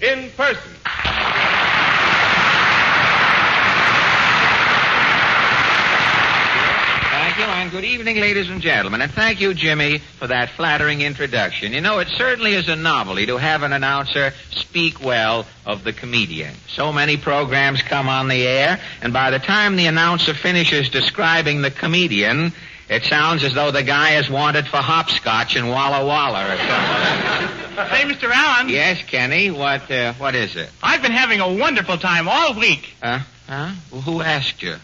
in person. Thank you, and good evening, ladies and gentlemen. And thank you, Jimmy, for that flattering introduction. You know, it certainly is a novelty to have an announcer speak well of the comedian. So many programs come on the air, and by the time the announcer finishes describing the comedian, it sounds as though the guy is wanted for hopscotch and Walla Walla or something. Say, Mr. Allen. Yes, Kenny, what is it? I've been having a wonderful time all week. Huh? Well, who asked you?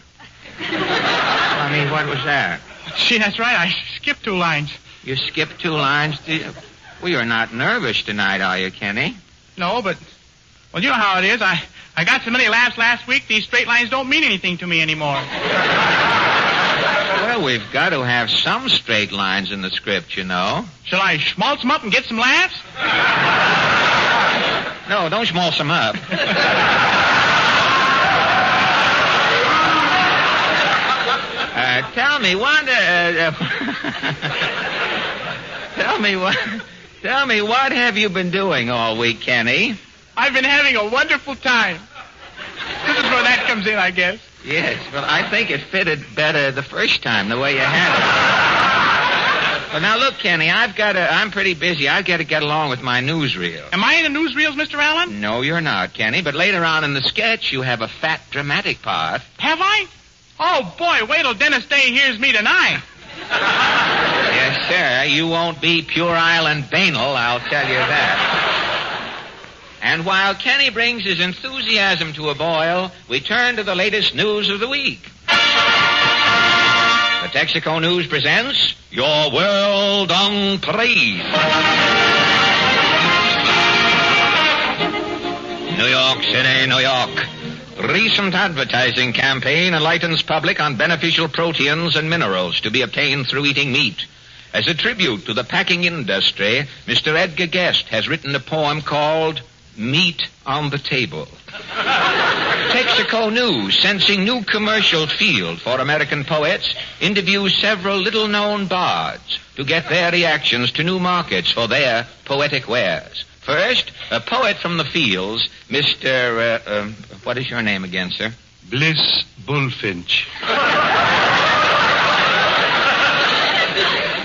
I mean, what was that? See, that's right. I skipped 2 lines. You skipped 2 lines? Well, you're not nervous tonight, are you, Kenny? No, but... Well, you know how it is. I got so many laughs last week, these straight lines don't mean anything to me anymore. Well, we've got to have some straight lines in the script, you know. Shall I schmaltz them up and get some laughs? No, don't schmaltz them up. Tell me what have you been doing all week, Kenny? I've been having a wonderful time. This is where that comes in, I guess. Yes, well, I think it fitted better the first time, the way you had it. But now look, Kenny, I'm pretty busy. I've got to get along with my newsreel. Am I in the newsreels, Mr. Allen? No, you're not, Kenny. But later on in the sketch, you have a fat, dramatic part. Have I? Oh, boy, wait till Dennis Day hears me tonight. Yes, sir. You won't be puerile and banal, I'll tell you that. And while Kenny brings his enthusiasm to a boil, we turn to the latest news of the week. The Texaco News presents Your World on Parade. New York City, New York. Recent advertising campaign enlightens public on beneficial proteins and minerals to be obtained through eating meat. As a tribute to the packing industry, Mr. Edgar Guest has written a poem called Meat on the Table. Texaco News, sensing new commercial field for American poets, interviews several little-known bards to get their reactions to new markets for their poetic wares. First, a poet from the fields, Mr. What is your name again, sir? Bliss Bullfinch.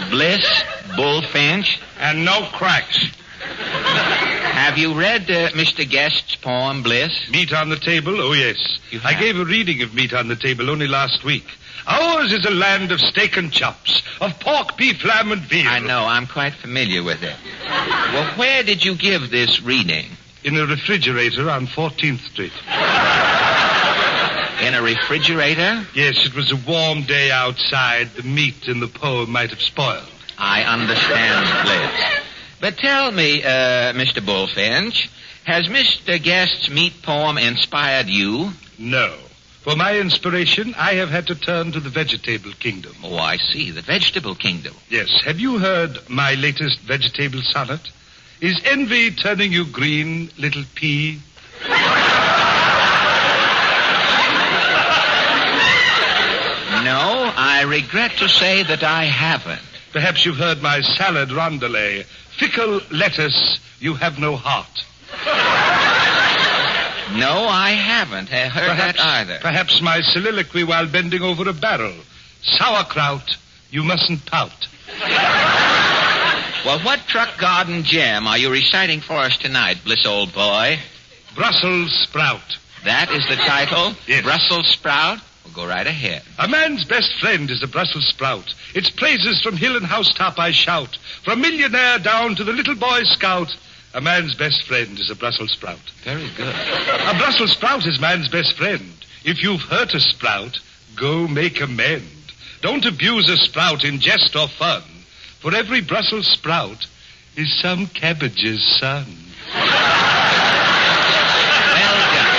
Bliss Bullfinch? And no cracks. Have you read Mr. Guest's poem, Bliss? Meat on the Table? Oh, yes. I gave a reading of Meat on the Table only last week. Ours is a land of steak and chops, of pork, beef, lamb, and veal. I know. I'm quite familiar with it. Well, where did you give this reading? In a refrigerator on 14th Street. In a refrigerator? Yes, it was a warm day outside. The meat in the poem might have spoiled. I understand, Bliss. But tell me, Mr. Bullfinch, has Mr. Guest's meat poem inspired you? No. For my inspiration, I have had to turn to the vegetable kingdom. Oh, I see. The vegetable kingdom. Yes. Have you heard my latest vegetable sonnet? Is envy turning you green, little pea? No, I regret to say that I haven't. Perhaps you've heard my salad rondelay. Fickle lettuce, you have no heart. No, I haven't heard that either. Perhaps my soliloquy while bending over a barrel. Sauerkraut, you mustn't pout. Well, what truck garden gem are you reciting for us tonight, Bliss old boy? Brussels sprout. That is the title? Yes. Brussels sprout? Well, go right ahead. A man's best friend is a Brussels sprout. Its praises from hill and housetop I shout. From millionaire down to the little boy scout. A man's best friend is a Brussels sprout. Very good. A Brussels sprout is man's best friend. If you've hurt a sprout, go make amend. Don't abuse a sprout in jest or fun. For every Brussels sprout is some cabbage's son. Well done.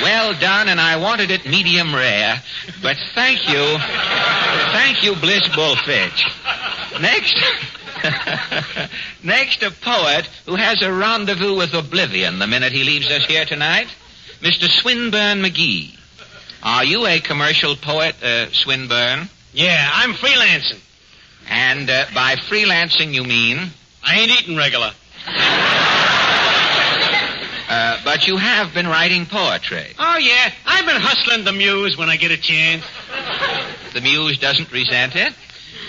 Well done, and I wanted it medium rare. But thank you. Thank you, Bliss Bullfinch. Next, a poet who has a rendezvous with oblivion the minute he leaves us here tonight, Mr. Swinburne McGee. Are you a commercial poet, Swinburne? Yeah, I'm freelancing. And by freelancing, you mean? I ain't eating regular. But you have been writing poetry. Oh, yeah. I've been hustling the muse when I get a chance. The muse doesn't resent it?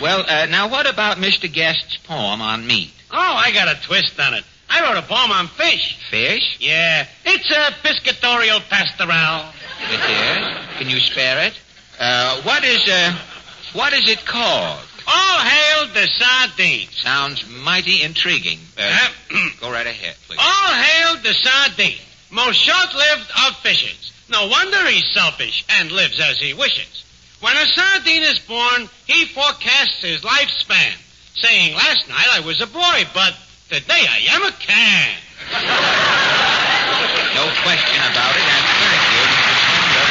Well, now what about Mr. Guest's poem on meat? Oh, I got a twist on it. I wrote a poem on fish. Fish? Yeah. It's a piscatorial pastoral. It is? Can you spare it? What is it called? All hail the sardine. Sounds mighty intriguing. Go right ahead, please. All hail the sardine, most short-lived of fishes. No wonder he's selfish and lives as he wishes. When a sardine is born, he forecasts his lifespan, saying, last night I was a boy, but today I am a can. No question about it, and thank you, Mr. Sander.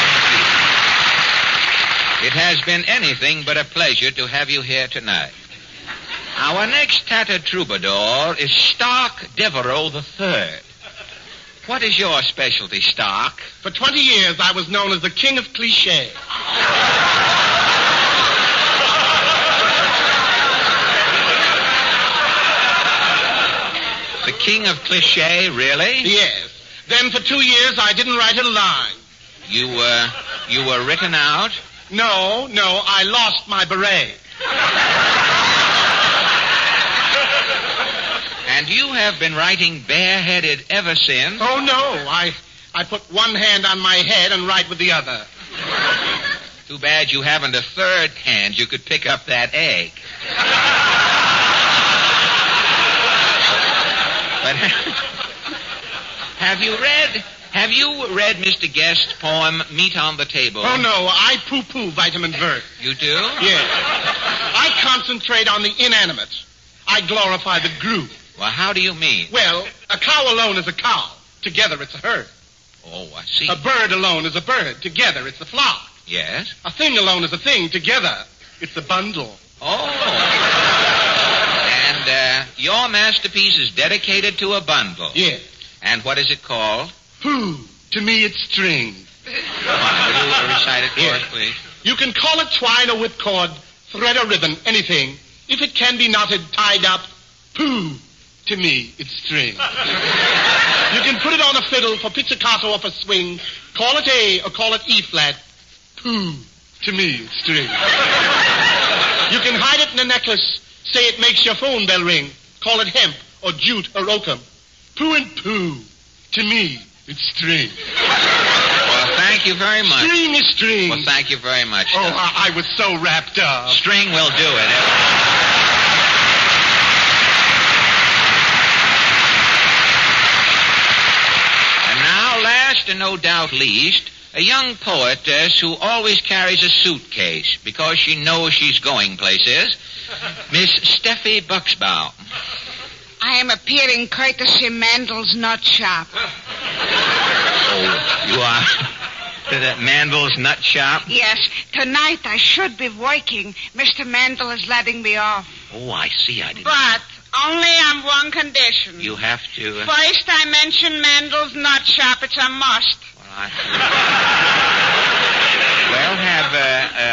It has been anything but a pleasure to have you here tonight. Our next tattered troubadour is Stark Devereaux III. What is your specialty, Stark? For 20 years, I was known as the king of cliché. The king of cliché, really? Yes. Then for 2 years, I didn't write a line. You were written out? No, I lost my beret. And you have been writing bareheaded ever since? Oh, no. I put one hand on my head and write with the other. Too bad you haven't a third hand. You could pick up that egg. But have you read Mr. Guest's poem, Meat on the Table? Oh, no. I poo-poo vitamin verse. You do? Yes. I concentrate on the inanimate. I glorify the group. Well, how do you mean? Well, a cow alone is a cow. Together, it's a herd. Oh, I see. A bird alone is a bird. Together, it's a flock. Yes? A thing alone is a thing. Together, it's a bundle. Oh. And your masterpiece is dedicated to a bundle. Yes. And what is it called? Pooh. To me, it's string. Come on, will you recite it for us, please? You can call it twine or whipcord, thread or ribbon, anything. If it can be knotted, tied up, pooh. To me, it's string. You can put it on a fiddle for pizzicato or for swing. Call it A or call it E flat. Pooh. To me, it's string. You can hide it in a necklace. Say it makes your phone bell ring. Call it hemp or jute or oakum. Pooh and pooh. To me, it's string. Well, thank you very much. String is string. Well, thank you very much. Oh, I was so wrapped up. String will do it. And now, last and no doubt least, a young poetess who always carries a suitcase because she knows she's going places, Miss Steffi Buxbaum. I am appearing courtesy Mandel's Nut Shop. Oh, you are at Mandel's Nut Shop? Yes, tonight I should be working. Mr. Mandel is letting me off. Oh, I see. I didn't. But only on one condition. You have to. First, I mention Mandel's Nut Shop. It's a must. Well,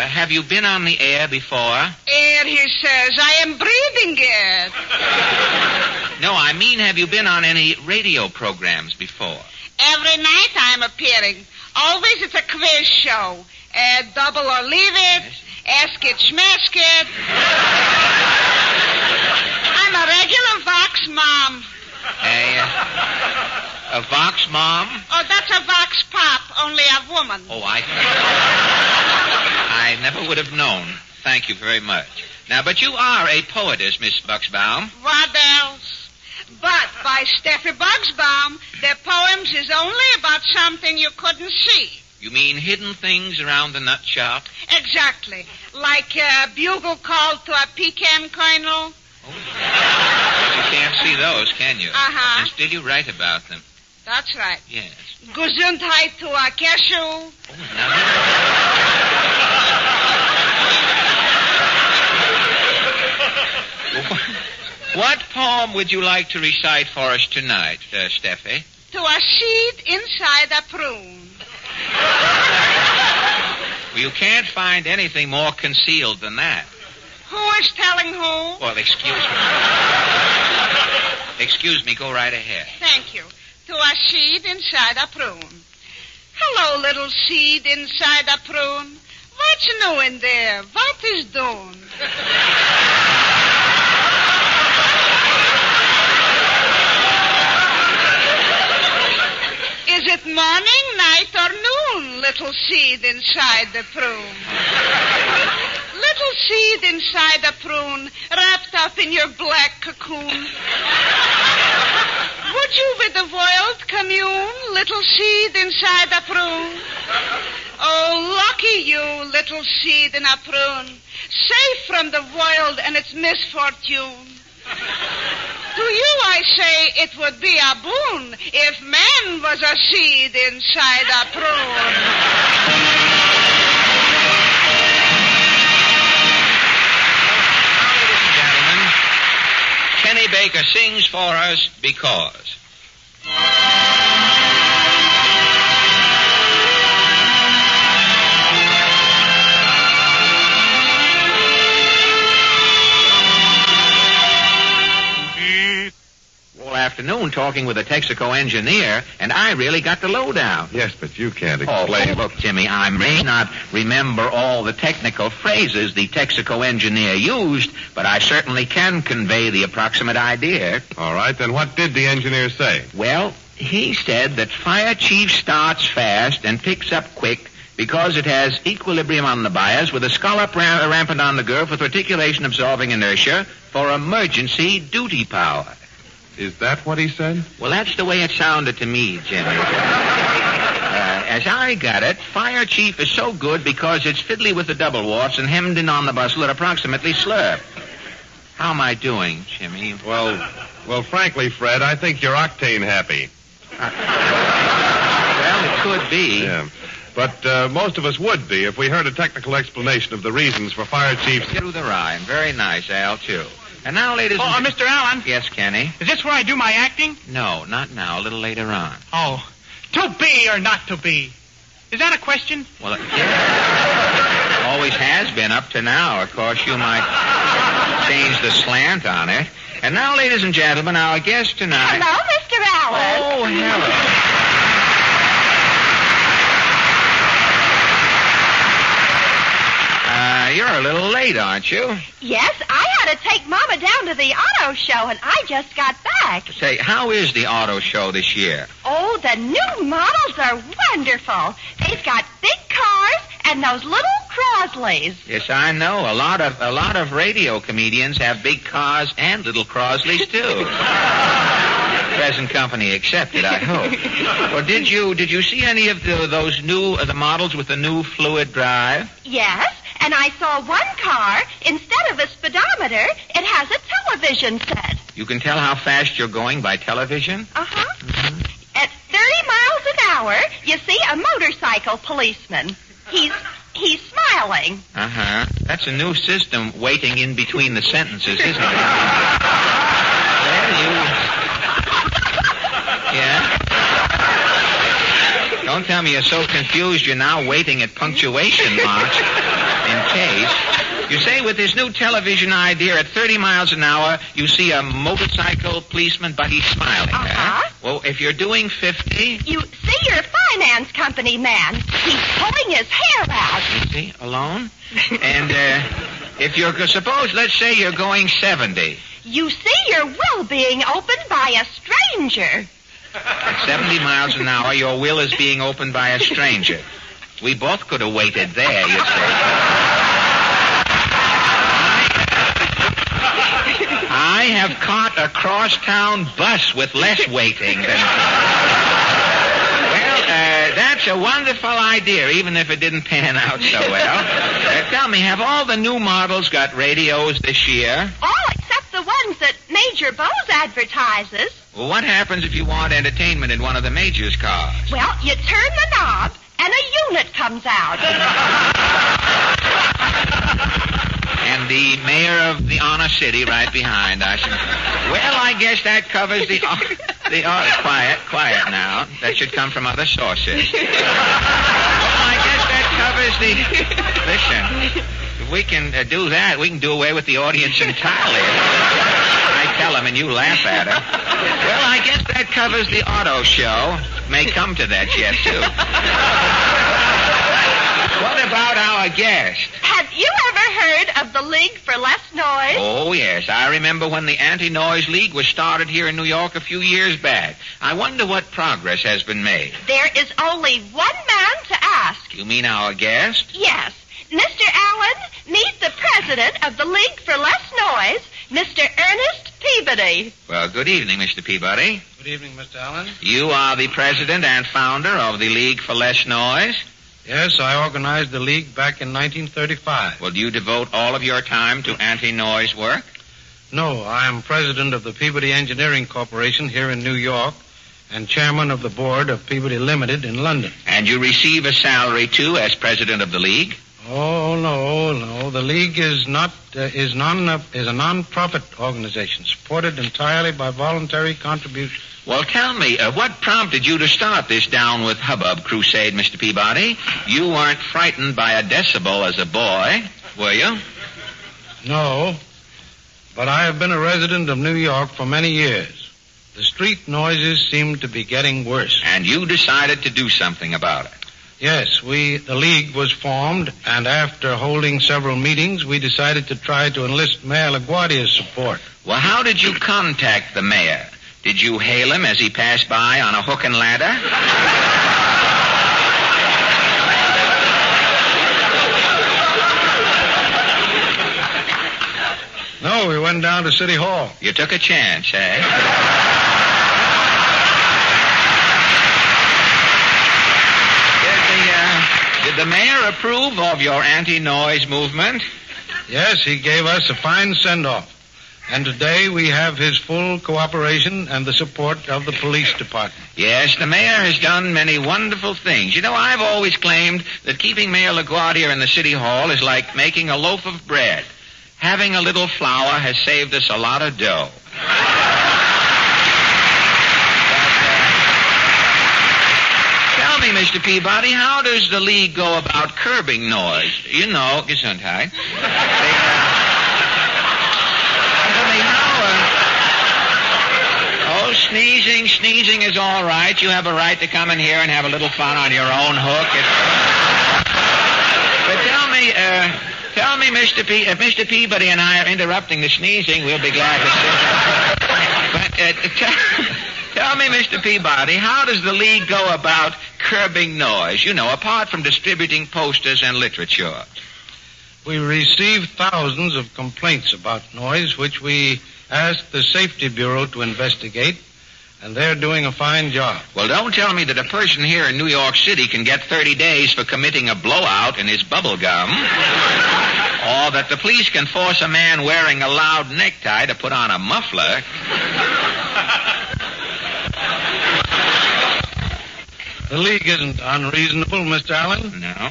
have you been on the air before? Air, he says. I am breathing it. No, I mean, have you been on any radio programs before? Every night I'm appearing. Always it's a quiz show. Double or leave it. Ask it, schmask it. I'm a regular Vox mom. A Vox mom? Oh, that's a Vox pop, only a woman. Oh, I never would have known. Thank you very much. Now, but you are a poetess, Miss Buxbaum. What else? But by Steffi Buxbaum, their poems is only about something you couldn't see. You mean hidden things around the nut shop? Exactly. Like a bugle call to a pecan kernel. Oh. You can't see those, can you? Uh-huh. And still you write about them. That's right. Yes. Gesundheit to a cashew. Oh, now what poem would you like to recite for us tonight, Steffi? To a seed inside a prune. Well, you can't find anything more concealed than that. Who is telling who? Well, excuse me. Excuse me, go right ahead. Thank you. To a seed inside a prune. Hello, little seed inside a prune. What's new in there? What is doing? Is it morning, night, or noon, little seed inside the prune? Little seed inside a prune, wrapped up in your black cocoon. Would you with the world commune, little seed inside a prune? Oh, lucky you, little seed in a prune, safe from the world and its misfortune. To you I say it would be a boon if man was a seed inside a prune. Kenny Baker sings for us Because. All afternoon talking with a Texaco engineer, and I really got the lowdown. Yes, but you can't explain. Oh, look, Jimmy, I may not remember all the technical phrases the Texaco engineer used, but I certainly can convey the approximate idea. All right, then what did the engineer say? Well, he said that fire chief starts fast and picks up quick because it has equilibrium on the bias with a scallop rampant on the girth with reticulation absorbing inertia for emergency duty power. Is that what he said? Well, that's the way it sounded to me, Jimmy. As I got it, fire chief is so good because it's fiddly with the double warts and hemmed in on the bustle at approximately slurp. How am I doing, Jimmy? Well, frankly, Fred, I think you're octane happy. Well, it could be. Yeah. But most of us would be if we heard a technical explanation of the reasons for fire chiefs. Through the rhyme. Very nice, Al, too. And now, ladies and Mr. Allen. Yes, Kenny? Is this where I do my acting? No, not now. A little later on. Oh. To be or not to be? Is that a question? Well, yeah. Always has been up to now. Of course, you might change the slant on it. And now, ladies and gentlemen, our guest tonight... Hello, Mr. Allen. Oh, hello. You're a little late, aren't you? Yes, I had to take Mama down to the auto show, and I just got back. Say, how is the auto show this year? Oh, the new models are wonderful. They've got big cars and those little Crosleys. Yes, I know. A lot of radio comedians have big cars and little Crosleys too. Present company accepted, I hope. Well, did you see any of those new the models with the new fluid drive? Yes, and I saw one car. Instead of a speedometer, it has a television set. You can tell how fast you're going by television? Uh-huh. Mm-hmm. At 30 miles an hour, you see a motorcycle policeman. He's smiling. Uh-huh. That's a new system waiting in between the sentences, isn't it? Well, Yeah? Don't tell me you're so confused you're now waiting at punctuation marks in case. You say with this new television idea at 30 miles an hour, you see a motorcycle policeman, but he's smiling, huh? Well, if you're doing 50... You see your finance company man. He's pulling his hair out. You see, alone? And if you're... Suppose, let's say you're going 70. You see your will being opened by a stranger. At 70 miles an hour, your will is being opened by a stranger. We both could have waited there, you see. I have caught a cross-town bus with less waiting than... Well, that's a wonderful idea, even if it didn't pan out so well. Tell me, have all the new models got radios this year? All except the ones that Major Bose advertises. Well, what happens if you want entertainment in one of the Major's cars? Well, you turn the knob, and a unit comes out. And the mayor of the Honor City right behind, I should... Well, I guess that covers the quiet now. That should come from other sources. Well, I guess that covers the... Listen, If we can do that, we can do away with the audience entirely. I tell them and you laugh at them. Well, I guess that covers the auto show. May come to that yet, too. What about our guest? Have you ever heard of the League for Less Noise? Oh, yes. I remember when the Anti-Noise League was started here in New York a few years back. I wonder what progress has been made. There is only one man to ask. You mean our guest? Yes. Mr. Allen, meet the president of the League for Less Noise, Mr. Ernest Peabody. Well, good evening, Mr. Peabody. Good evening, Mr. Allen. You are the president and founder of the League for Less Noise? Yes, I organized the League back in 1935. Well, do you devote all of your time to anti-noise work? No, I am president of the Peabody Engineering Corporation here in New York and chairman of the board of Peabody Limited in London. And you receive a salary, too, as president of the League? Oh, no. The League is a non-profit organization supported entirely by voluntary contributions. Well, tell me, what prompted you to start this Down with Hubbub crusade, Mr. Peabody? You weren't frightened by a decibel as a boy, were you? No, but I have been a resident of New York for many years. The street noises seem to be getting worse. And you decided to do something about it? Yes, the League was formed, and after holding several meetings, we decided to try to enlist Mayor LaGuardia's support. Well, how did you contact the mayor? Did you hail him as he passed by on a hook and ladder? No, we went down to City Hall. You took a chance, eh? Did the mayor approve of your anti-noise movement? Yes, he gave us a fine send-off. And today we have his full cooperation and the support of the police department. Yes, the mayor has done many wonderful things. You know, I've always claimed that keeping Mayor LaGuardia in the city hall is like making a loaf of bread. Having a little flour has saved us a lot of dough. Tell me, Mr. Peabody, how does the League go about curbing noise? You know, Gesundheit. Sneezing is all right. You have a right to come in here and have a little fun on your own hook. But tell me, if Mr. Peabody and I are interrupting the sneezing, we'll be glad to sit. But tell me, Mr. Peabody, how does the League go about curbing noise? You know, apart from distributing posters and literature. We receive thousands of complaints about noise, which we asked the Safety Bureau to investigate, and they're doing a fine job. Well, don't tell me that a person here in New York City can get 30 days for committing a blowout in his bubble gum, or that the police can force a man wearing a loud necktie to put on a muffler. The League isn't unreasonable, Mr. Allen. No.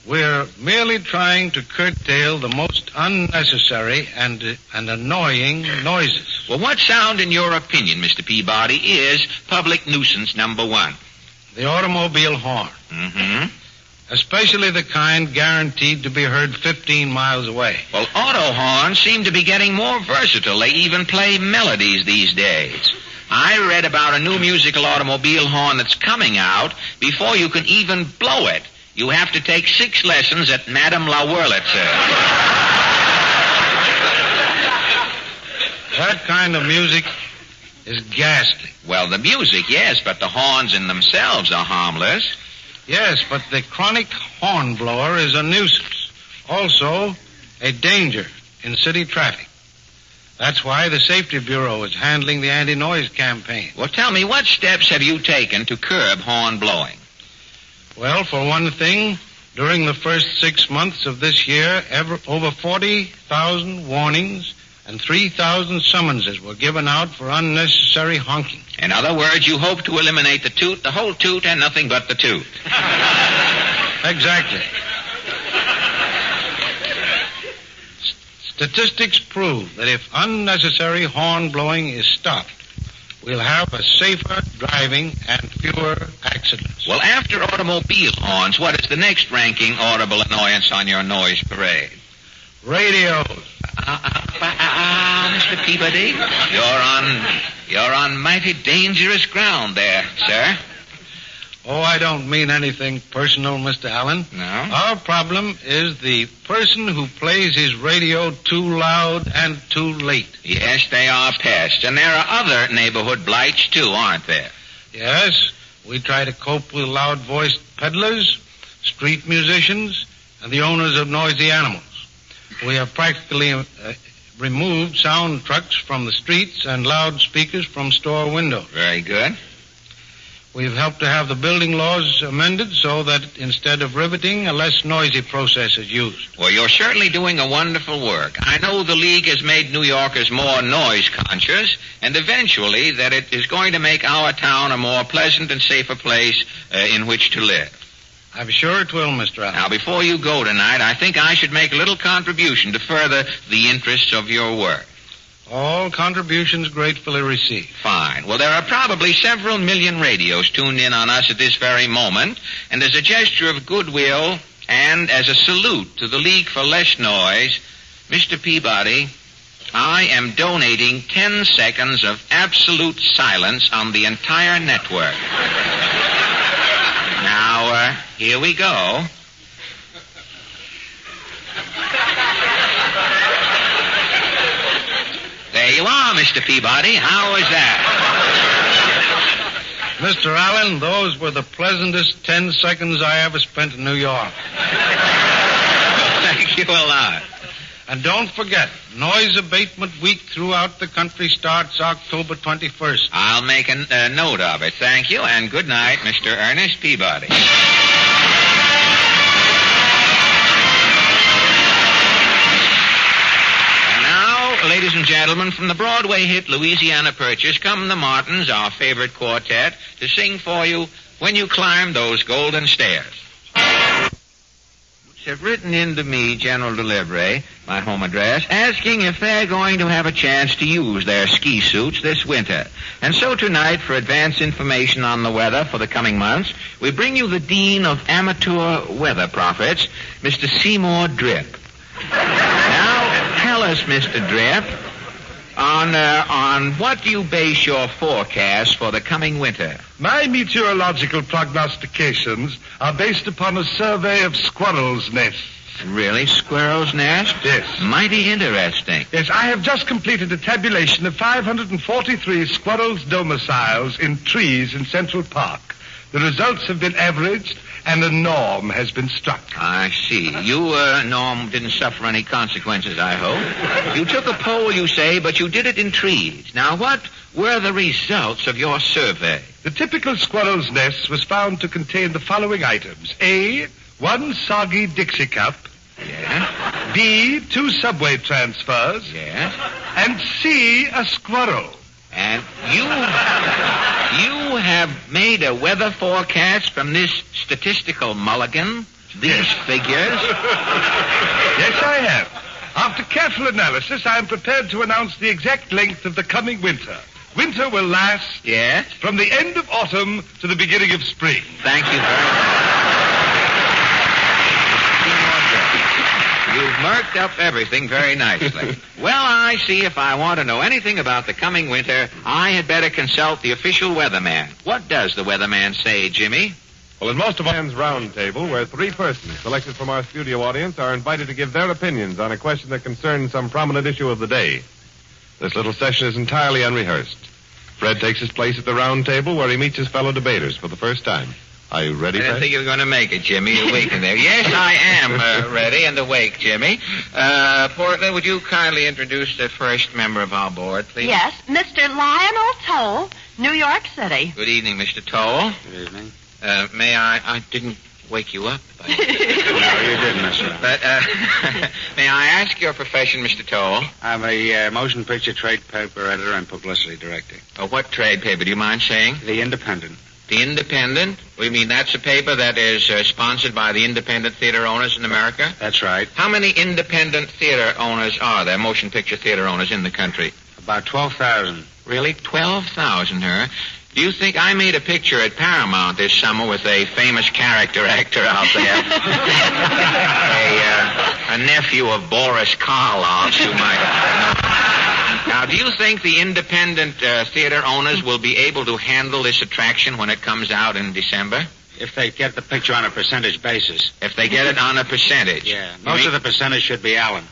We're merely trying to curtail the most unnecessary and annoying noises. Well, what sound, in your opinion, Mr. Peabody, is public nuisance number one? The automobile horn. Mm-hmm. Especially the kind guaranteed to be heard 15 miles away. Well, auto horns seem to be getting more versatile. They even play melodies these days. I read about a new musical automobile horn that's coming out before you can even blow it. You have to take 6 lessons at Madame La Wurlitzer. That kind of music is ghastly. Well, the music, yes, but the horns in themselves are harmless. Yes, but the chronic horn blower is a nuisance. Also, a danger in city traffic. That's why the Safety Bureau is handling the anti-noise campaign. Well, tell me, what steps have you taken to curb horn blowing? Well, for one thing, during the first 6 months of this year, over 40,000 warnings and 3,000 summonses were given out for unnecessary honking. In other words, you hope to eliminate the toot, the whole toot, and nothing but the toot. Exactly. Statistics prove that if unnecessary horn blowing is stopped, we'll have a safer driving and fewer accidents. Well, after automobile horns, what is the next ranking audible annoyance on your noise parade? radios. Mr. Peabody, you're on mighty dangerous ground there, sir. Oh, I don't mean anything personal, Mr. Allen. No? Our problem is the person who plays his radio too loud and too late. Yes, they are pests, and there are other neighborhood blights, too, aren't there? Yes, we try to cope with loud-voiced peddlers, street musicians, and the owners of noisy animals. We have practically removed sound trucks from the streets and loudspeakers from store windows. Very good. We've helped to have the building laws amended so that instead of riveting, a less noisy process is used. Well, you're certainly doing a wonderful work. I know the League has made New Yorkers more noise conscious, and eventually that it is going to make our town a more pleasant and safer place in which to live. I'm sure it will, Mr. Allen. Now, before you go tonight, I think I should make a little contribution to further the interests of your work. All contributions gratefully received. Fine. Well, there are probably several million radios tuned in on us at this very moment, and as a gesture of goodwill and as a salute to the League for Less Noise, Mr. Peabody, I am donating 10 seconds of absolute silence on the entire network. Now, here we go. There you are, Mr. Peabody. How was that? Mr. Allen, those were the pleasantest 10 seconds I ever spent in New York. Thank you a lot. And don't forget, Noise Abatement Week throughout the country starts October 21st. I'll make a note of it. Thank you, and good night, Mr. Ernest Peabody. Ladies and gentlemen, from the Broadway hit Louisiana Purchase come the Martins, our favorite quartet, to sing for you When You Climb Those Golden Stairs. Which have written in to me, General Delivery, my home address, asking if they're going to have a chance to use their ski suits this winter. And so tonight, for advance information on the weather for the coming months, we bring you the Dean of Amateur Weather Prophets, Mr. Seymour Drip. Now, tell us, Mr. Drip, on what do you base your forecast for the coming winter? My meteorological prognostications are based upon a survey of squirrels' nests. Really? Squirrel's nest? Yes. Mighty interesting. Yes, I have just completed a tabulation of 543 squirrels' domiciles in trees in Central Park. The results have been averaged, and a norm has been struck. I see. You, Norm, didn't suffer any consequences, I hope. You took a poll, you say, but you did it in trees. Now, what were the results of your survey? The typical squirrel's nest was found to contain the following items. A, 1 soggy Dixie cup. Yeah. B, 2 subway transfers. Yes. And C, a squirrel. And you have made a weather forecast from this statistical mulligan? These figures? Yes, I have. After careful analysis, I am prepared to announce the exact length of the coming winter. Winter will last... Yes? From the end of autumn to the beginning of spring. Thank you very much. You've murked up everything very nicely. Well, I see if I want to know anything about the coming winter, I had better consult the official weatherman. What does the weatherman say, Jimmy? Well, in most of our fans' round table, where 3 persons selected from our studio audience are invited to give their opinions on a question that concerns some prominent issue of the day. This little session is entirely unrehearsed. Fred takes his place at the round table where he meets his fellow debaters for the first time. Are you ready, I didn't Fred? think you were going to make it, Jimmy. You're awake in there. Yes, I am ready and awake, Jimmy. Portland, would you kindly introduce the first member of our board, please? Yes, Mr. Lionel Toll, New York City. Good evening, Mr. Toll. Good evening. May I didn't wake you up. No, you didn't, Mr. But, may I ask your profession, Mr. Toll? I'm a motion picture trade paper editor and publicity director. What trade paper, do you mind saying? The Independent. The Independent? We mean that's a paper that is sponsored by the independent theater owners in America? That's right. How many independent theater owners are there, motion picture theater owners in the country? About 12,000. Really? 12,000, huh? Do you think I made a picture at Paramount this summer with a famous character actor out there? a nephew of Boris Karloff's who might... Now, do you think the independent theater owners will be able to handle this attraction when it comes out in December? If they get the picture on a percentage basis. If they get it on a percentage? Yeah. Most of the percentage should be Alan.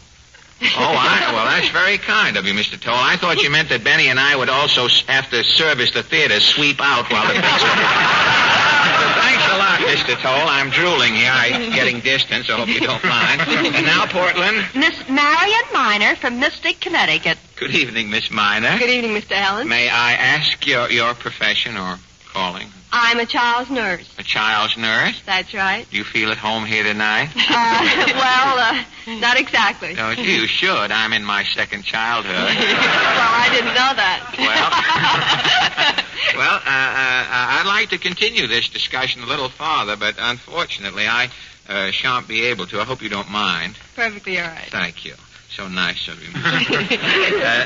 Oh, well, that's very kind of you, Mr. Toll. I thought you meant that Benny and I would also have to service the theater, sweep out while the picture... Thanks a lot, Mr. Toll. I'm drooling here. I'm getting distance. I hope you don't mind. And now, Portland. Miss Marion Miner from Mystic, Connecticut. Good evening, Miss Miner. Good evening, Mr. Allen. May I ask your profession or calling? I'm a child's nurse. A child's nurse? That's right. Do you feel at home here tonight? Not exactly. No, you should. I'm in my second childhood. Well, I didn't know that. Well, I'd like to continue this discussion a little farther, but unfortunately I shan't be able to. I hope you don't mind. Perfectly all right. Thank you. So nice of you.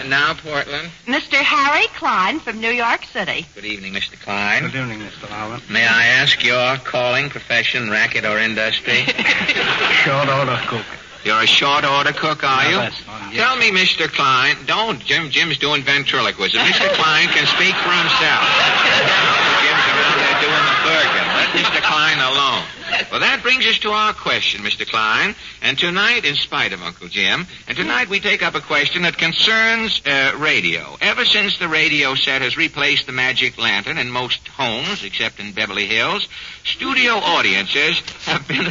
Now, Portland. Mr. Harry Klein from New York City. Good evening, Mr. Klein. Good evening, Mr. Allen. May I ask your calling, profession, racket, or industry? Short order cook. You're a short order cook, are you? That's fine, yes. Tell me, Mr. Klein. Don't. Jim's doing ventriloquism. Mr. Klein can speak for himself. Jim's around there doing the burger. Let Mr. Klein alone. Well, that brings us to our question, Mr. Klein. And tonight, in spite of Uncle Jim, and tonight we take up a question that concerns radio. Ever since the radio set has replaced the magic lantern in most homes, except in Beverly Hills, studio audiences have been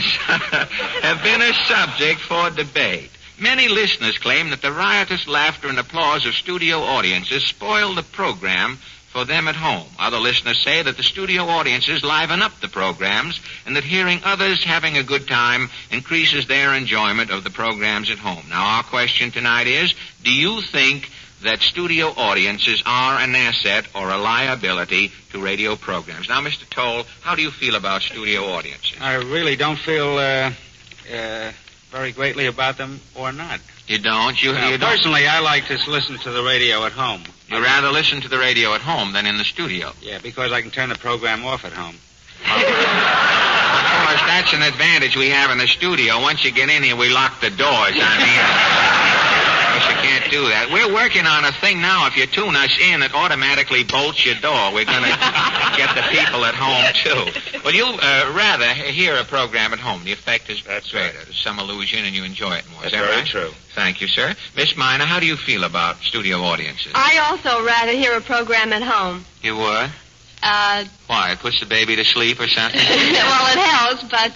a subject for debate. Many listeners claim that the riotous laughter and applause of studio audiences spoil the program for them at home. Other listeners say that the studio audiences liven up the programs and that hearing others having a good time increases their enjoyment of the programs at home. Now, our question tonight is, do you think that studio audiences are an asset or a liability to radio programs? Now, Mr. Toll, how do you feel about studio audiences? I really don't feel very greatly about them or not. You don't? You don't? Personally, I like to listen to the radio at home. You rather listen to the radio at home than in the studio? Yeah, because I can turn the program off at home. Of course, that's an advantage we have in the studio. Once you get in here, we lock the doors. You can't do that. We're working on a thing now. If you tune us in, it automatically bolts your door. We're going to get the people at home, too. Well, you rather hear a program at home. The effect is greater. Right. There's some illusion, and you enjoy it more. That's is that very right? true. Thank you, sir. Miss Miner, how do you feel about studio audiences? I also rather hear a program at home. You would? Why? It puts the baby to sleep or something? Well, it helps, but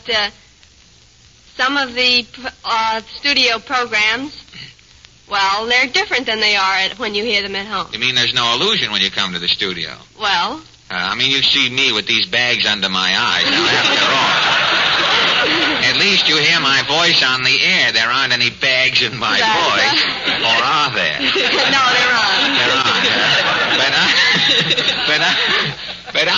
some of the studio programs, well, they're different than they are when you hear them at home. You mean there's no illusion when you come to the studio? Well... I mean, you see me with these bags under my eyes. Now, after all, at least you hear my voice on the air. There aren't any bags in my voice. Or are there? No, there aren't. But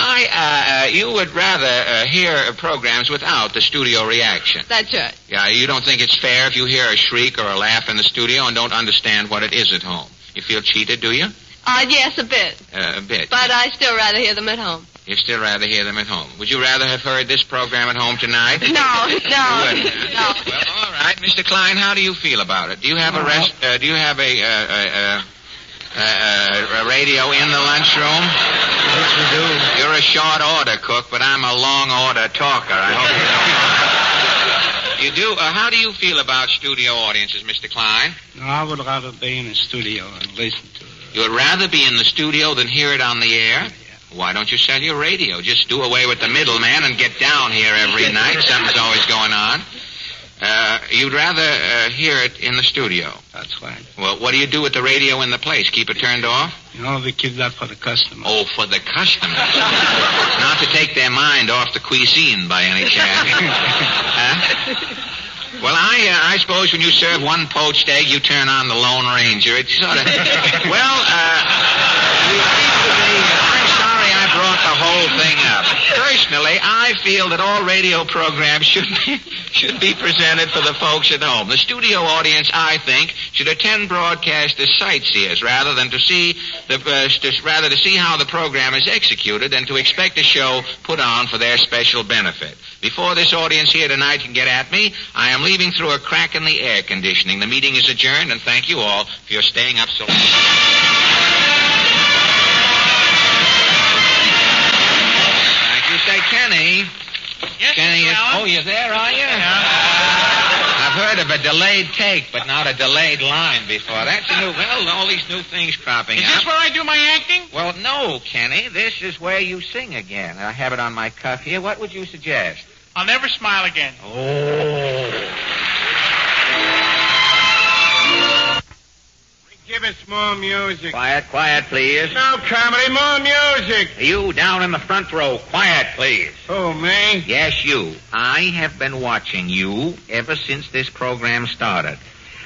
you would rather hear programs without the studio reaction. That's right. Yeah, you don't think it's fair if you hear a shriek or a laugh in the studio and don't understand what it is at home. You feel cheated, do you? Yes, a bit. A bit. But I still rather hear them at home. You still rather hear them at home. Would you rather have heard this program at home tonight? No. No. Well, all right, Mr. Klein, how do you feel about it? Do you have a radio in the lunchroom? Yes, we do. You're a short order cook, but I'm a long order talker. I hope you don't mind. You do? How do you feel about studio audiences, Mr. Klein? No, I would rather be in the studio and listen to it. You would rather be in the studio than hear it on the air? Yeah. Why don't you sell your radio? Just do away with the middleman and get down here every night. Something's always going on. You'd rather hear it in the studio? That's right. Well, what do you do with the radio in the place? Keep it turned off? No, we keep that for the customers. Oh, for the customers. Not to take their mind off the cuisine by any chance. Huh? Well, I suppose when you serve one poached egg, you turn on the Lone Ranger. It's sort of... Well, you seem to be... I'm sorry I brought the whole thing up. Personally, I feel that all radio programs should be presented for the folks at home. The studio audience, I think, should attend broadcast as sightseers rather to see how the program is executed and to expect a show put on for their special benefit. Before this audience here tonight can get at me, I am leaving through a crack in the air conditioning. The meeting is adjourned, and thank you all for your staying up so long. Thank you. Say, Kenny. Yes, Kenny, Mr. Allen? oh, you're there, are you? Yeah. I've heard of a delayed take, but not a delayed line before. That's a new, all these new things cropping Is up. this where I do my acting? Well, no, Kenny. This is where you sing again. I have it on my cuff here. What would you suggest? I'll never smile again. Oh. Give us more music. Quiet, please. No comedy, more music. You down in the front row. Quiet, please. Oh, me? Yes, you. I have been watching you ever since this program started.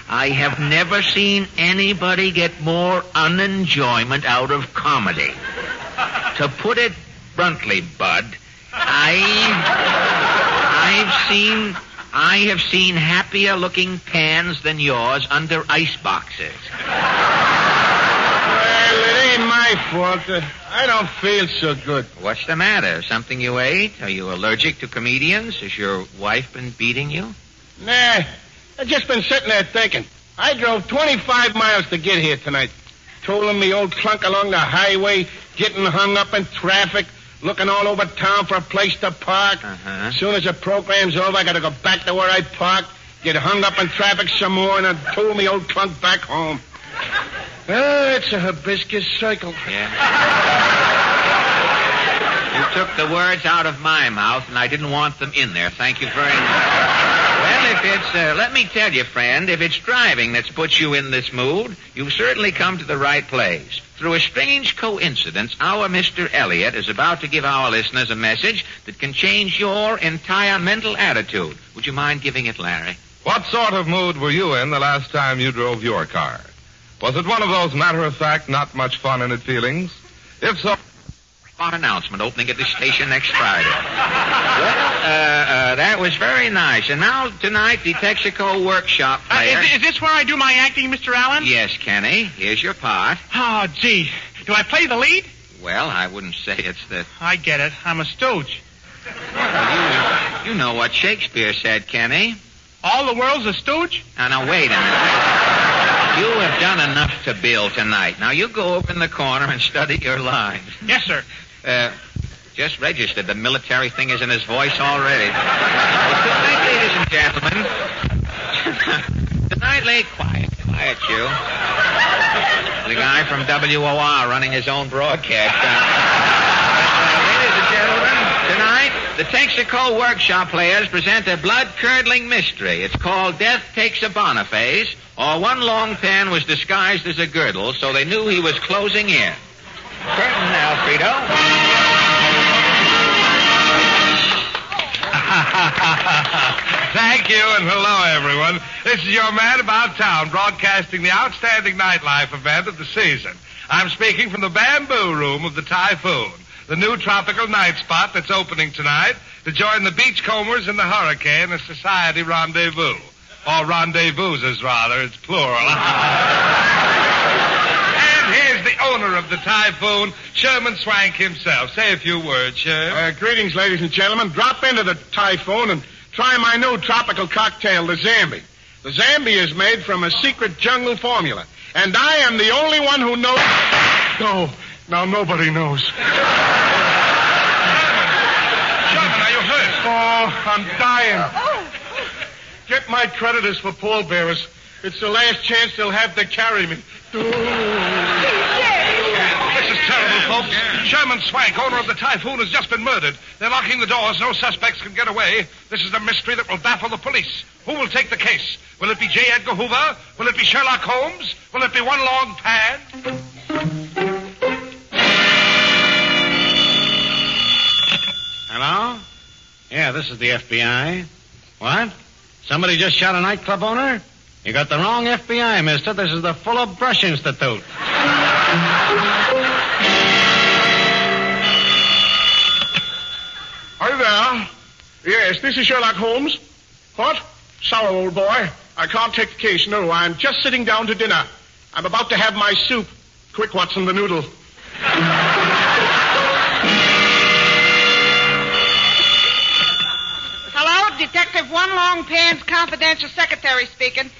I have never seen anybody get more unenjoyment out of comedy. To put it bluntly, Bud, I have seen happier looking pans than yours under ice boxes. Well, it ain't my fault. I don't feel so good. What's the matter? Something you ate? Are you allergic to comedians? Has your wife been beating you? Nah, I've just been sitting there thinking. I drove 25 miles to get here tonight. Tolling me old trunk along the highway, getting hung up in traffic, looking all over town for a place to park. As soon as the program's over, I gotta go back to where I parked, get hung up in traffic some more, and then tow me old trunk back home. It's a hibiscus circle. Yeah. You took the words out of my mouth, and I didn't want them in there. Thank you very much. Well, if it's, let me tell you, friend, if it's driving that's put you in this mood, you've certainly come to the right place. Through a strange coincidence, our Mr. Elliot is about to give our listeners a message that can change your entire mental attitude. Would you mind giving it, Larry? What sort of mood were you in the last time you drove your car? Was it one of those matter-of-fact, not much fun in it feelings? If so... announcement opening at the station next Friday. Well, that was very nice. And now, tonight, the Texaco Workshop player... Is this where I do my acting, Mr. Allen? Yes, Kenny. Here's your part. Oh, gee. Do I play the lead? Well, I wouldn't say it's the... I get it. I'm a stooge. Well, you know what Shakespeare said, Kenny. All the world's a stooge? Now, wait a minute. You have done enough to Bill tonight. Now, you go over in the corner and study your lines. Yes, sir. Just registered. The military thing is in his voice already. Good night, ladies and gentlemen. Tonight, quiet, you. The guy from WOR running his own broadcast. Ladies and gentlemen, tonight, the Texaco Workshop players present a blood-curdling mystery. It's called Death Takes a Boniface, or one long pen was disguised as a girdle, so they knew he was closing in. Curtain, Alfredo. Thank you, and hello, everyone. This is your man about town, broadcasting the outstanding nightlife event of the season. I'm speaking from the Bamboo Room of the Typhoon, the new tropical night spot that's opening tonight to join the beachcombers and the hurricane, a society rendezvous. Or rendezvouses, rather. It's plural. And here's the owner of the Typhoon, Sherman Swank himself. Say a few words, Sherman. Greetings, ladies and gentlemen. Drop into the Typhoon and try my new tropical cocktail, the Zambi. The Zambi is made from a secret jungle formula, and I am the only one who knows... No, now nobody knows. Sherman, are you hurt? Oh, I'm dying. Get my creditors for pallbearers. It's the last chance they'll have to carry me. This is terrible, folks. Sherman Swank, owner of the Typhoon, has just been murdered. They're locking the doors. No suspects can get away. This is a mystery that will baffle the police. Who will take the case? Will it be J. Edgar Hoover? Will it be Sherlock Holmes? Will it be one long pan? Hello? Yeah, this is the FBI. What? Somebody just shot a nightclub owner? You got the wrong FBI, mister. This is the Full of Brush Institute. there. Yes, this is Sherlock Holmes. What? Sorry, old boy. I can't take the case. No, I'm just sitting down to dinner. I'm about to have my soup. Quick, Watson, the noodle. Hello, Detective One Longpan's confidential secretary speaking.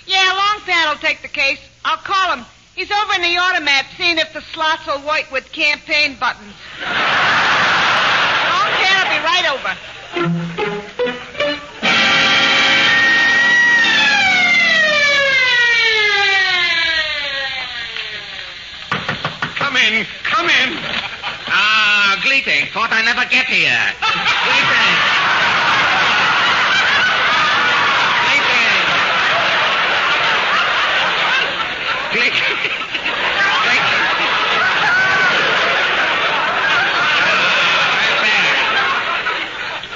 Yeah, Longpan will take the case. I'll call him. He's over in the automat seeing if the slots are white with campaign buttons. Longpan will be right over. Come in. Ah, Gleating. Thought I never get here. Gleating.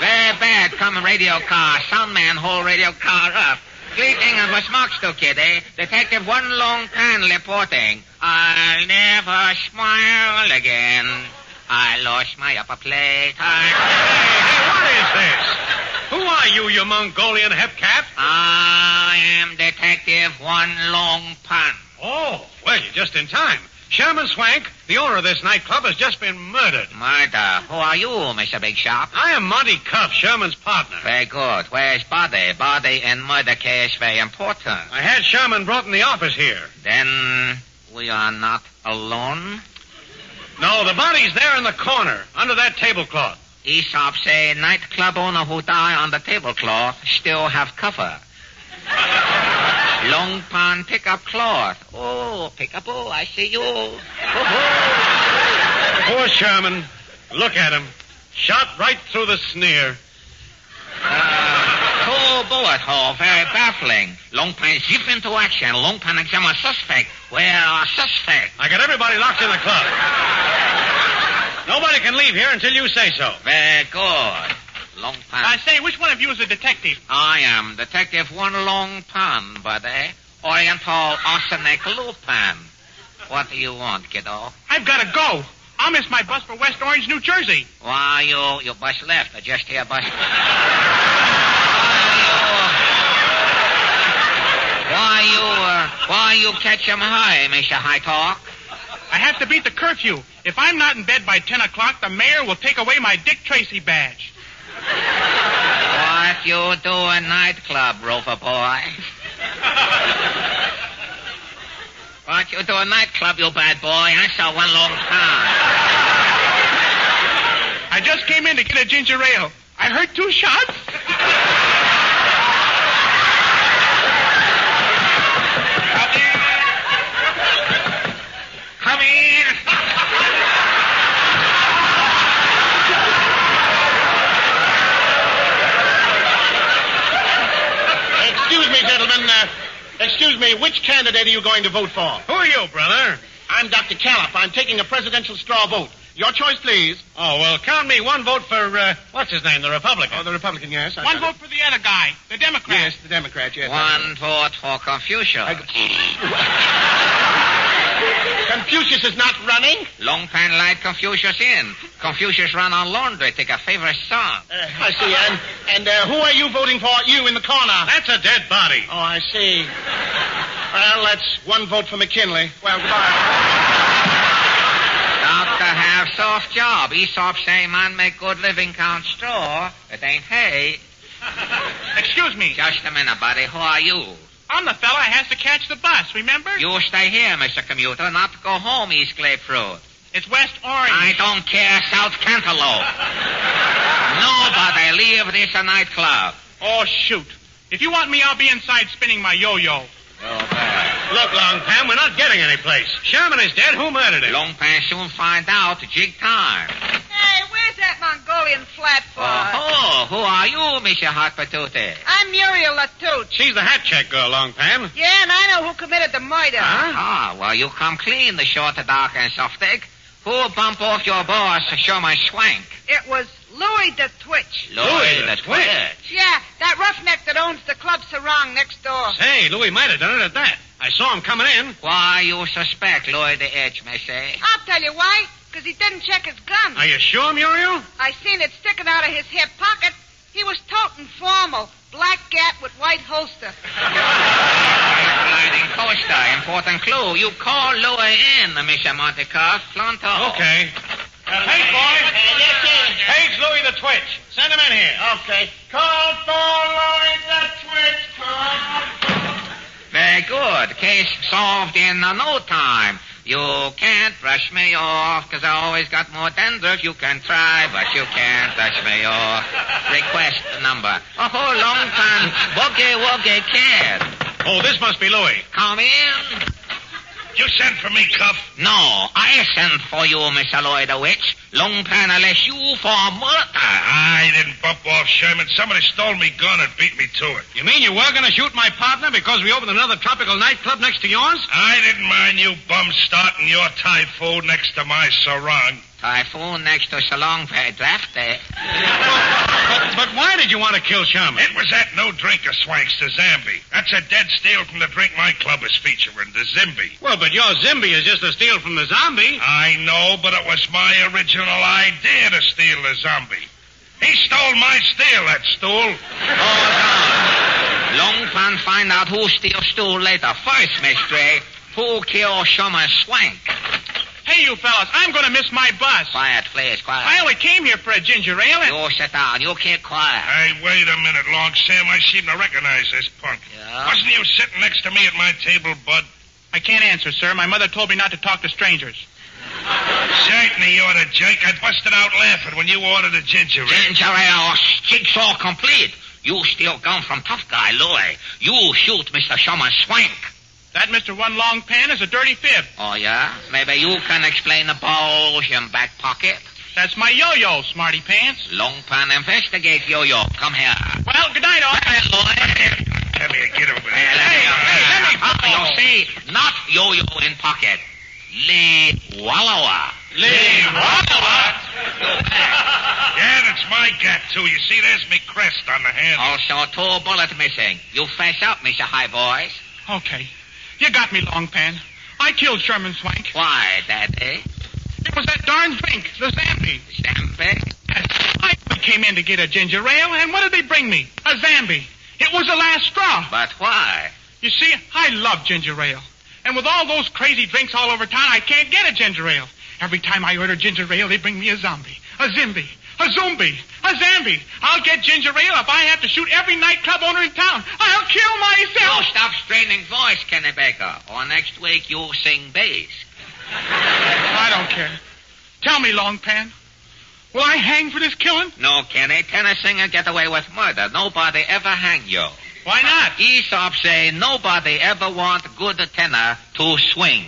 Very bad. Come radio car. Sound man, hold radio car up. Gleating and was Mark still, kid, eh? Detective One Longpan reporting. I'll never smile again. I lost my upper plate. Hey, what is this? Who are you, you Mongolian hepcat? I am Detective One Longpan. Oh, well, you're just in time. Sherman Swank, the owner of this nightclub, has just been murdered. Murder. Who are you, Mr. Big Shop? I am Monty Cuff, Sherman's partner. Very good. Where's body? Body and murder case very important. I had Sherman brought in the office here. Then we are not alone. No, the body's there in the corner, under that tablecloth. Aesop say nightclub owner who die on the tablecloth still have cover. Long pan pickup cloth. Oh, pickup. Oh, I see you. Oh. Poor Sherman. Look at him. Shot right through the sneer. Two bullet hole. Very baffling. Long pan zip into action. Long pan examine suspect. Where are suspect? I got everybody locked in the club. Nobody can leave here until you say so. Very good. Long pan. I say, which one of you is a detective? I am Detective One Long Pan, buddy. Oriental Arsenic Lupin. What do you want, kiddo? I've got to go. I'll miss my bus for West Orange, New Jersey. Why, you bus left. I just hear bus. Why you catch 'em high, Mr. High Talk? I have to beat the curfew. If I'm not in bed by 10 o'clock, the mayor will take away my Dick Tracy badge. What you do in nightclub, Rover boy? What you do in nightclub, you bad boy? I saw One Long Pan. I just came in to get a ginger ale. I heard 2 shots. Come in. Excuse me, gentlemen. Excuse me, which candidate are you going to vote for? Who are you, brother? I'm Dr. Callop. I'm taking a presidential straw vote. Your choice, please. Oh, well, count me one vote for, what's his name, the Republican. Oh, the Republican, yes. One vote for the other guy, the Democrat. Yes, the Democrat, yes. One vote for Confucius. Confucius is not running? Long Pan light Confucius in. Confucius run on laundry, take a favorite son. I see. And who are you voting for? You in the corner. That's a dead body. Oh, I see. Well, that's one vote for McKinley. Well, goodbye. Doctor have soft job. Aesop say man make good living count straw. It ain't hay. Excuse me. Just a minute, buddy. Who are you? I'm the fella who has to catch the bus, remember? You stay here, Mr. Commuter, not go home, East Grapefruit. It's West Orange. I don't care, South Cantaloupe. Nobody leave this a nightclub. Oh, shoot. If you want me, I'll be inside spinning my yo-yo. Look, Longpan, we're not getting any place. Sherman is dead. Who murdered him? Longpan soon find out. Jig time. Hey, where's that Mongolian flatfoot? Oh, who are you, Mr. Hot Patootie? I'm Muriel Latouche. She's the hat check girl, Longpan. Yeah, and I know who committed the murder. Ah, well, you come clean, the short, dark, and soft egg. Who bump off your boss, Sherman Swank? It was Louis the Twitch. Louis the Twitch. Yeah, that roughneck that owns the Club Sarong next door. Hey, Louis might have done it at that. I saw him coming in. Why you suspect Louis the Edge, may say? I'll tell you why. Because he didn't check his gun. Are you sure, Muriel? I seen it sticking out of his hip pocket. He was toting formal. Black gap with white holster. Blinding poster, important clue. You call Louis in, Mr. Montecarlo. Planto. Okay. Hey, boy. Page Louis the Twitch. Send him in here. Okay. Call for Louis the Twitch. Very good. Case solved in no time. You can't brush me off, 'cause I always got more dandruff. You can try, but you can't brush me off. Request number. Oh, long time. Boogie kid. Oh, this must be Louis. Come in. You sent for me, Cuff? No, I sent for you, Mr. Louis the Witch. Long paneless you for murder. I didn't bump off Sherman. Somebody stole me gun and beat me to it. You mean you were going to shoot my partner because we opened another tropical nightclub next to yours? I didn't mind you bums starting your typhoon next to my sarong. Typhoon next to Salon, very drafty. But why did you want to kill Sherman? It was that no drinker swanks to Zambi. That's a dead steal from the drink my club is featuring, the Zimby. Well, but your Zimby is just a steal from the zombie. I know, but it was my original idea to steal the zombie. He stole my steal, that stool. Hold on. Long pan find out who steals stool later. First, mystery, who killed Sherman Swank? Hey, you fellas, I'm going to miss my bus. Quiet, please, quiet. I only came here for a ginger ale and... You sit down. You keep quiet. Hey, wait a minute, Long Sam. I seem to recognize this punk. Yeah? Wasn't you sitting next to me at my table, Bud? I can't answer, sir. My mother told me not to talk to strangers. Certainly you're the jerk. I busted out laughing when you ordered a ginger ale. Ginger ale, jigsaw complete. You steal gun from tough guy, Louis. You shoot Mr. Sherman Swank. That Mr. One Long Pan is a dirty fib. Oh, yeah? Maybe you can explain the bulge in back pocket? That's my yo-yo, smarty pants. Long pan investigate yo-yo. Come here. Well, good night, all. Hey, Louis. Come here, get over there. Let me you see, not yo-yo in pocket. Lee Wallowa. Lee Wallowa? Yeah, that's my gat, too. You see, there's me crest on the handle. Also, 2 bullets missing. You face up, Mr. High Boys. Okay. You got me, Long Pan. I killed Sherman Swank. Why, Daddy? It was that darn drink, the Zambi. Zambi? Yes. I came in to get a ginger ale, and what did they bring me? A Zambi. It was the last straw. But why? You see, I love ginger ale. And with all those crazy drinks all over town, I can't get a ginger ale. Every time I order ginger ale, they bring me a zombie, a Zimby, a Zumbi, a Zambi. I'll get ginger ale if I have to shoot every nightclub owner in town. I'll kill myself. You stop straining voice, Kenny Baker, or next week you'll sing bass. I don't care. Tell me, Long Pan, will I hang for this killing? No, Kenny. Tenor singer get away with murder. Nobody ever hang you. Why not? Aesop say nobody ever want good tenor to swing.